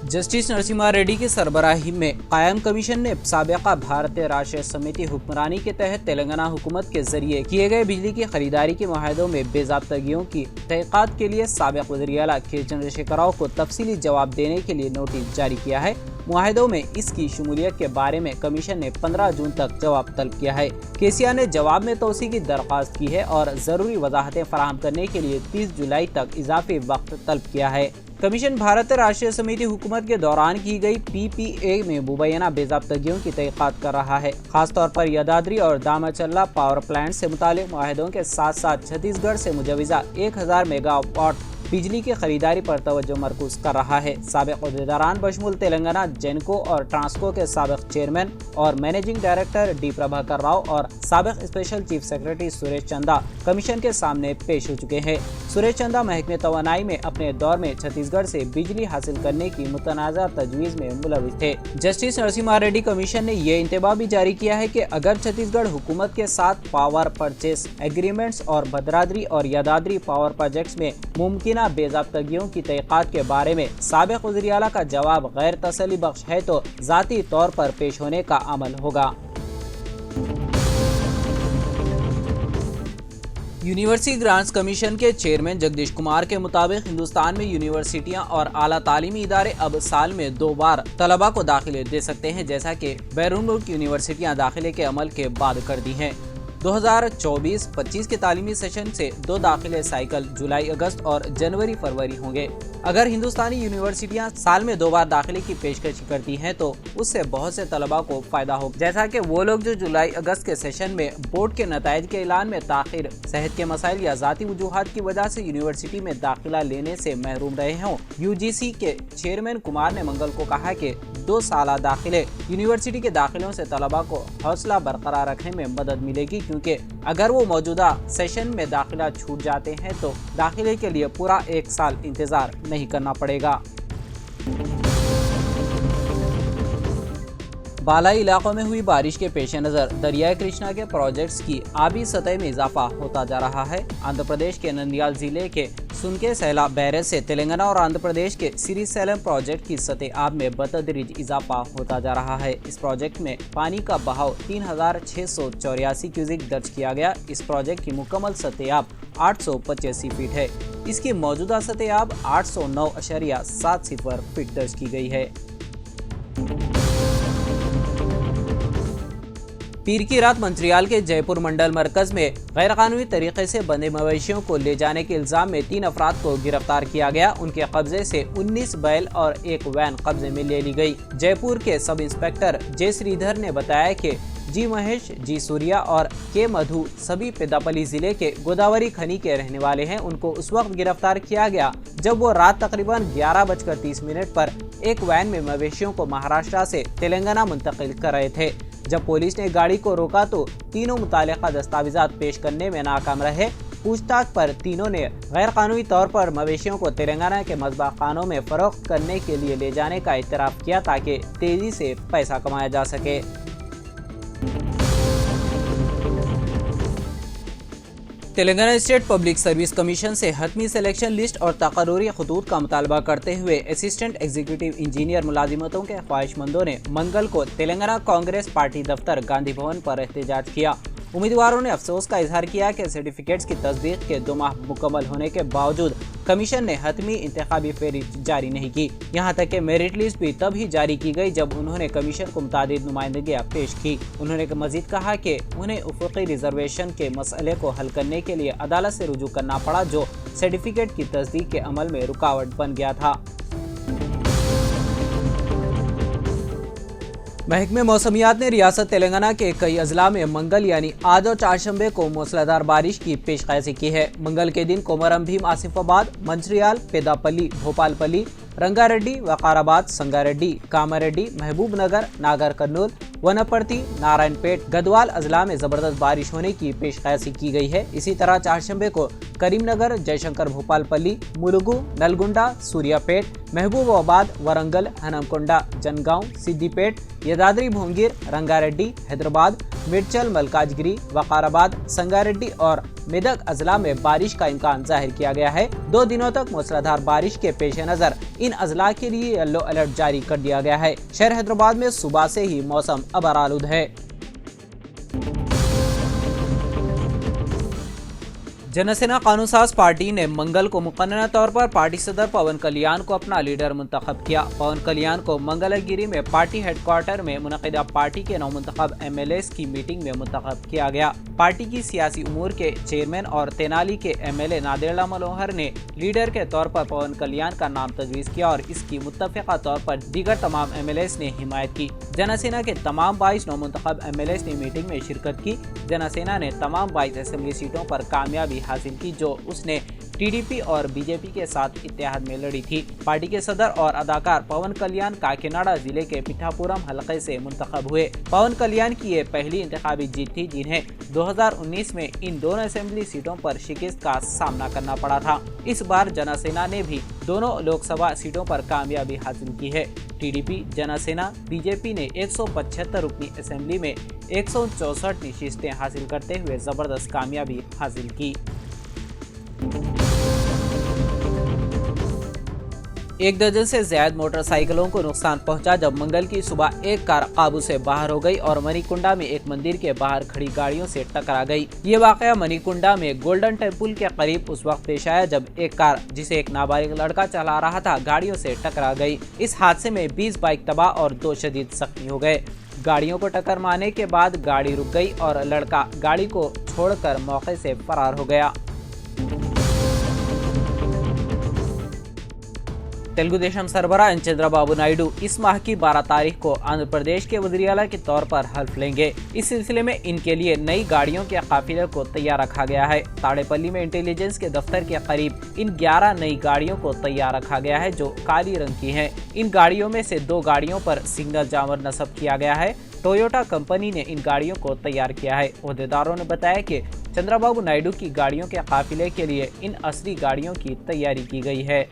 Justice Narasimha Reddy की सरबराही में कायम कमीशन ने साबिका भारतीय राष्ट्रीय समिति हुक्मरानी के तहत तेलंगाना हुकूमत के जरिए किए गए बिजली की खरीदारी के मुआहदों में बेज़ाब्तगियों की तहक़ीक़ात के लिए साबिक़ वज़ीर आला के चंद्रशेखर राव को तफसीली जवाब देने के लिए नोटिस जारी किया है। मुआहदों में इसकी शमूलियत के बारे में कमीशन ने 15 जून तक जवाब तलब किया है। केसीआर ने जवाब में तोसी की दरख्वास्त की है और ज़रूरी वजाहतें फराहम करने के लिए 30 जुलाई तक इजाफी वक्त तलब किया है। कमीशन भारतीय राष्ट्रीय समिति हुकूमत के दौरान की गई PPA में मुबैना बेज़ाब्तगियों की तहक़ीक़ात कर रहा है। खासतौर पर यदाद्री और दामाचल्ला पावर प्लांट से मुतालिक मुआहदों के साथ साथ छत्तीसगढ़ से मुजवज़ा 1000 मेगावाट बिजली की खरीदारी पर तवज्जो मरकूज कर रहा है। साबिक़ अहदेदारान बशमूल तेलंगाना जेनको और ट्रांसको के साबिक़ चेयरमैन और managing director D Prabhakar Rao और साबिक़ स्पेशल चीफ सेक्रेटरी सुरेश चंदा कमीशन के सामने पेश हो चुके हैं। सुरेश चंदा महकमे तवानाई में अपने दौर में छत्तीसगढ़ से बिजली हासिल करने की मुतनाज़ा तजवीज़ में मुलविस थे। जस्टिस नरसिम्हा रेड्डी कमीशन ने ये इंतबाह भी जारी किया है कि अगर छत्तीसगढ़ हुकूमत के साथ पावर परचेस एग्रीमेंट्स और भद्राद्री और यदाद्री पावर प्रोजेक्ट्स में मुमकिन बेज़ाब्तगियों की तहक़ीक़ात के बारे में साबिक़ वज़ीर आला का जवाब गैर तसल्ली बख्श है तो ज़ाती तौर पर पेश होने का अमल होगा। यूनिवर्सिटी ग्रांट्स कमीशन के चेयरमैन जगदीश कुमार के मुताबिक हिंदुस्तान में यूनिवर्सिटियां और आला तालीमी इदारे अब साल में 2 बार तलबा को दाखिले दे सकते हैं, जैसा कि बैरून मुल्क यूनिवर्सिटियां दाखिले के अमल के बाद कर दी हैं। 2024-25 के तालीमी सेशन से 2 दाखिले साइकिल जुलाई अगस्त और जनवरी फरवरी होंगे। अगर हिंदुस्तानी यूनिवर्सिटियां साल में 2 बार दाखिले की पेशकश करती हैं तो उससे बहुत से तलबा को फायदा हो, जैसा कि वो लोग जो जुलाई अगस्त के सेशन में बोर्ड के नताइज के ऐलान में ताखिर, सेहत के मसाइल या ज़ाती वजूहात की वजह से यूनिवर्सिटी में दाखिला लेने से महरूम रहे हों। UGC के चेयरमैन कुमार ने मंगल को कहा कि 2 साला दाखिले यूनिवर्सिटी के दाखिलों से तलबा को हौसला बरकरार रखने में मदद मिलेगी, क्योंकि अगर वो मौजूदा सेशन में दाखिला छूट जाते हैं तो दाखिले के लिए पूरा 1 साल इंतजार नहीं करना पड़ेगा। बालाई इलाकों में हुई बारिश के पेश नज़र दरियाई कृष्णा के प्रोजेक्ट्स की आबी सतह में इजाफा होता जा रहा है। आंध्र प्रदेश के नंदियाल जिले के सुनके सैला बैरेज से तेलंगाना और आंध्र प्रदेश के श्रीशैलम प्रोजेक्ट की सतह आब में बतदरीज इजाफा होता जा रहा है। इस प्रोजेक्ट में पानी का बहाव 3684 क्यूसिक दर्ज किया गया। इस प्रोजेक्ट की मुकम्मल सतह आब 885 फीट है। इसकी मौजूदा सतह आब 809.70 फीट दर्ज की गई है। पीर की रात मंत्रियाल के जयपुर मंडल मरकज में गैरकानूनी तरीके से बंधे मवेशियों को ले जाने के इल्जाम में 3 अफराद को गिरफ्तार किया गया। उनके कब्जे से 19 बैल और 1 वैन कब्जे में ले ली गई। जयपुर के सब इंस्पेक्टर जे श्रीधर ने बताया कि जी महेश, जी सूर्या और के मधु सभी पेदापल्ली जिले के गोदावरी खनी के रहने वाले हैं। उनको उस वक्त गिरफ्तार किया गया जब वो रात तकरीबन 11:30 पर एक वैन में मवेशियों को महाराष्ट्र से तेलंगाना मुंतकिल कर रहे थे। जब पुलिस ने गाड़ी को रोका तो तीनों मुतालिका दस्तावेजात पेश करने में नाकाम रहे। पूछताछ पर तीनों ने गैर कानूनी तौर पर मवेशियों को तेलंगाना के मज़बा खानों में फरोख्त करने के लिए ले जाने का इतराफ़ किया ताकि तेजी से पैसा कमाया जा सके। Telangana state public service commission से हतमी सिलेक्शन लिस्ट और तकर्रूरी खतूत का मुतालबा करते हुए असिस्टेंट एग्जीक्यूटिव इंजीनियर मुलाजिमतों के ख्वाहिशमंदों ने मंगल को तेलंगाना कांग्रेस पार्टी दफ्तर गांधी भवन पर एहतजाज किया। उम्मीदवारों ने अफसोस का इजहार किया कि सर्टिफिकेट्स की तस्दीक के 2 माह मुकम्मल होने के बावजूद कमीशन ने हतमी इंतखाबी फेहरिस्त जारी नहीं की। यहाँ तक कि मेरिट लिस्ट भी तब ही जारी की गई जब उन्होंने कमीशन को मुतादिद नुमाइंदगियाँ पेश की। उन्होंने मजीद कहा कि उन्हें उफ़ुक़ी रिजर्वेशन के मसले को हल करने के लिए अदालत से रुजू करना पड़ा, जो सर्टिफिकेट की तस्दीक के अमल में रुकावट बन गया था। महकमे मौसमियात ने रियासत तेलंगाना के कई अजला में मंगल यानी आज और चारशंबे को मूसलाधार बारिश की पेशकशी की है। मंगल के दिन कोमरम भीम, आसिफाबाद, मंचिर्याल, पेदापल्ली, भोपालपल्ली, रंगारेड्डी, वकाराबाद, संगारेड्डी, कामारेड्डी, महबूब नगर, नागर कर्नूल, वनपर्ती, नारायणपेट, गदवाल अजला में जबरदस्त बारिश होने की पेशकशी की गई है। इसी तरह चारशंबे को کریم نگر، جے شنکر بھوپال پلی، ملگو، نلگنڈا، سوریاپیٹ، محبوب آباد، ورنگل، ہنمکنڈا، جنگاؤں، سدی پیٹ، یدادری بھونگیر، رنگاریڈی، حیدرآباد، میڈچل، ملکاجگری، وقار آباد، سنگاریڈی اور میدک اضلاع میں بارش کا امکان ظاہر کیا گیا ہے۔ 2 دنوں تک موسلادھار بارش کے پیش نظر ان اضلاع کے لیے یلو الرٹ جاری کر دیا گیا ہے۔ شہر حیدرآباد میں صبح سے ہی موسم ابرآلود ہے۔ جنسینا قانون ساز پارٹی نے منگل کو مقننہ طور پر پارٹی صدر پون کلیان کو اپنا لیڈر منتخب کیا۔ پون کلیان کو منگل گیری میں پارٹی ہیڈ کوارٹر میں منعقدہ پارٹی کے نو منتخب ایم ایل ایز کی میٹنگ میں منتخب کیا گیا۔ پارٹی کی سیاسی امور کے چیئرمین اور تینالی کے ایم ایل اے نادر اللہ منوہر نے لیڈر کے طور پر پون کلیان کا نام تجویز کیا اور اس کی متفقہ طور پر دیگر تمام ایم ایل ایز نے حمایت کی۔ جنسینا کے تمام 22 نو منتخب ایم ایل ایز نے میٹنگ میں شرکت کی۔ جنسینا نے تمام 22 اسمبلی سیٹوں پر کامیابی حاصل کی جو اس نے ٹی ڈی پی اور بی جے پی کے ساتھ اتحاد میں لڑی تھی۔ پارٹی کے صدر اور اداکار پون کلیان کاکیناڈا ضلع کے پٹھاپورم حلقے سے منتخب ہوئے۔ پون کلیان کی یہ پہلی انتخابی جیت تھی جنہیں 2019 میں ان دونوں اسمبلی سیٹوں پر شکست کا سامنا کرنا پڑا تھا۔ اس بار جنسینا نے بھی دونوں لوک سبھا سیٹوں پر کامیابی حاصل کی ہے۔ T D P, Janasena, B J P نے 175 رکنی اسمبلی میں 164 نشستیں حاصل کرتے ہوئے زبردست کامیابی حاصل کی۔ 1 درجن سے زائد موٹر سائیکلوں کو نقصان پہنچا جب منگل کی صبح ایک کار قابو سے باہر ہو گئی اور منی کنڈا میں ایک مندر کے باہر کھڑی گاڑیوں سے ٹکرا گئی۔ یہ واقعہ منی کنڈا میں گولڈن ٹیمپل کے قریب اس وقت پیش آیا جب ایک کار جسے ایک نابالغ لڑکا چلا رہا تھا گاڑیوں سے ٹکرا گئی۔ اس حادثے میں 20 بائک تباہ اور 2 شدید زخمی ہو گئے۔ گاڑیوں کو ٹکر مارنے کے بعد گاڑی رک گئی اور لڑکا گاڑی کو چھوڑ کر موقع سے فرار ہو گیا۔ تلگو دیشم سربراہ این چندرا بابو نائیڈو اس ماہ کی 12 تاریخ کو آندھرا پردیش کے وزیر اعلیٰ کے طور پر حلف لیں گے۔ اس سلسلے میں ان کے لیے نئی گاڑیوں کے قافلے کو تیار رکھا گیا ہے۔ تاڑے پلی میں انٹیلیجنس کے دفتر کے قریب ان 11 نئی گاڑیوں کو تیار رکھا گیا ہے جو کالی رنگ کی ہیں۔ ان گاڑیوں میں سے 2 گاڑیوں پر سگنل جامر نصب کیا گیا ہے۔ ٹویوٹا کمپنی نے ان گاڑیوں کو تیار کیا ہے۔ عہدیداروں نے بتایا کہ چندرا بابو نائیڈو کی گاڑیوں کے قافلے کے لیے ان اصلی گاڑیوں کی تیاری کی گئی ہے۔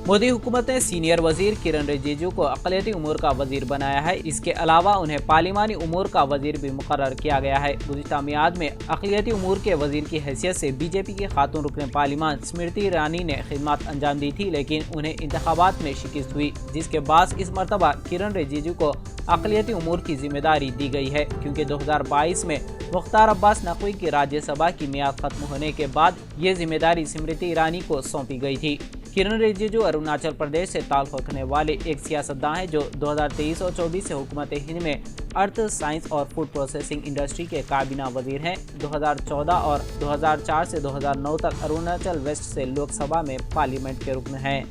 مودی حکومت نے سینئر وزیر کرن رجیجو کو اقلیتی امور کا وزیر بنایا ہے۔ اس کے علاوہ انہیں پارلیمانی امور کا وزیر بھی مقرر کیا گیا ہے۔ گزشتہ میعاد میں اقلیتی امور کے وزیر کی حیثیت سے بی جے پی کی خاتون رکن پارلیمان اسمرتی ایرانی نے خدمات انجام دی تھی لیکن انہیں انتخابات میں شکست ہوئی جس کے باعث اس مرتبہ کرن رجیجو کو اقلیتی امور کی ذمہ داری دی گئی ہے کیونکہ 2022 میں مختار عباس نقوی کی راجیہ سبھا کی میعاد ختم ہونے کے بعد یہ ذمہ داری اسمرتی ایرانی کو سونپی گئی تھی۔ کرن رجیجو اروناچل پردیش سے تعلق رکھنے والے ایک سیاستداں ہیں جو 2023 اور 2024 سے حکومت ہند میں ارتھ سائنس اور فوڈ پروسیسنگ انڈسٹری کے کابینہ وزیر ہیں۔ 2014 اور 2004 سے 2009 تک اروناچل ویسٹ سے لوک سبھا میں پارلیمنٹ کے رکن ہیں۔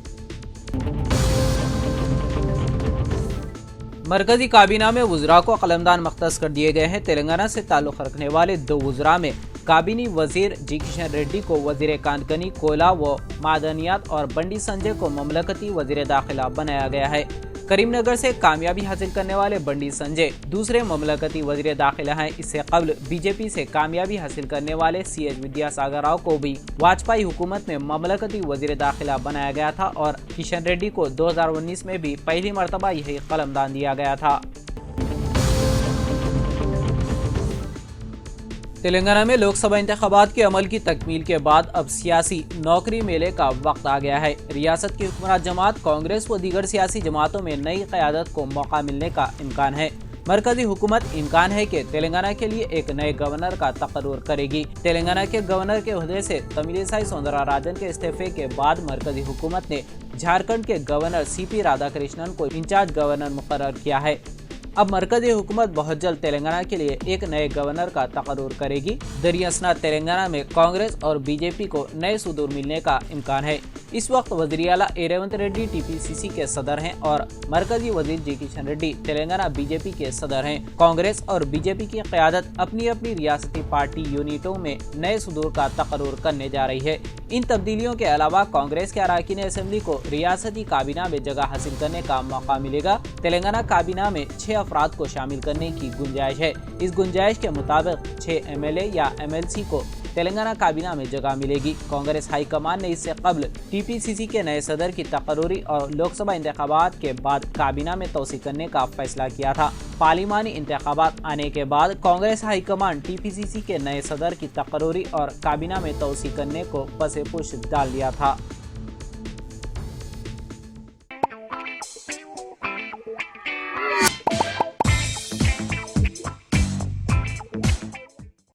مرکزی کابینہ میں وزراء کو قلمدان مختص کر دیے گئے ہیں۔ تلنگانہ سے تعلق رکھنے والے 2 وزراء میں کابینی وزیر جی کشن ریڈی کو وزیر کانکنی، کوئلہ و معدنیات اور بنڈی سنجے کو مملکتی وزیر داخلہ بنایا گیا ہے۔ کریم نگر سے کامیابی حاصل کرنے والے بنڈی سنجے دوسرے مملکتی وزیر داخلہ ہیں۔ اس سے قبل بی جے پی سے کامیابی حاصل کرنے والے سی ایچ ودیا ساگر راؤ کو بھی واجپئی حکومت میں مملکتی وزیر داخلہ بنایا گیا تھا اور کشن ریڈی کو 2019 میں بھی پہلی مرتبہ یہی قلمدان دیا گیا تھا۔ تلنگانہ میں لوک سبھا انتخابات کے عمل کی تکمیل کے بعد اب سیاسی نوکری میلے کا وقت آ گیا ہے۔ ریاست کی حکمراں جماعت کانگریس و دیگر سیاسی جماعتوں میں نئی قیادت کو موقع ملنے کا امکان ہے۔ مرکزی حکومت امکان ہے کہ تلنگانہ کے لیے ایک نئے گورنر کا تقرر کرے گی۔ تلنگانہ کے گورنر کے عہدے سے تمیل سائی سوندرا راجن کے استعفے کے بعد مرکزی حکومت نے جھارکھنڈ کے گورنر سی پی رادھا کرشنن کو انچارج گورنر مقرر کیا ہے۔ اب مرکزی حکومت بہت جلد تلنگانہ کے لیے ایک نئے گورنر کا تقرر کرے گی۔ دریں اثنا تلنگانہ میں کانگریس اور بی جے پی کو نئے صدور ملنے کا امکان ہے۔ इस वक्त वज़ीर आला ए रेवंत रेड्डी TPCC के सदर हैं और मरकजी वजीर जी किशन रेड्डी तेलंगाना BJP के सदर हैं। कांग्रेस और BJP की क़यादत अपनी अपनी रियासती पार्टी यूनिटों में नए सदूर का तकर्रुर करने जा रही है। इन तब्दीलियों के अलावा कांग्रेस के अरकान असेंबली को रियासती काबीना में जगह हासिल करने का मौका मिलेगा। तेलंगाना काबीना में 6 अफराद को शामिल करने की गुंजाइश है। इस गुंजाइश के मुताबिक 6 MLA या MLC को तेलंगाना काबीना में जगह मिलेगी। कांग्रेस हाईकमान ने इससे कबल TPCC के नए सदर की तकर्रुरी और लोकसभा इंतखाबात के बाद काबीना में तोसी करने का फैसला किया था। पार्लिमानी इंतखाबात आने के बाद कांग्रेस हाईकमान TPCC के नए सदर की तकर्रुरी और काबीना में तोसी करने को पसे पुश डाल दिया था।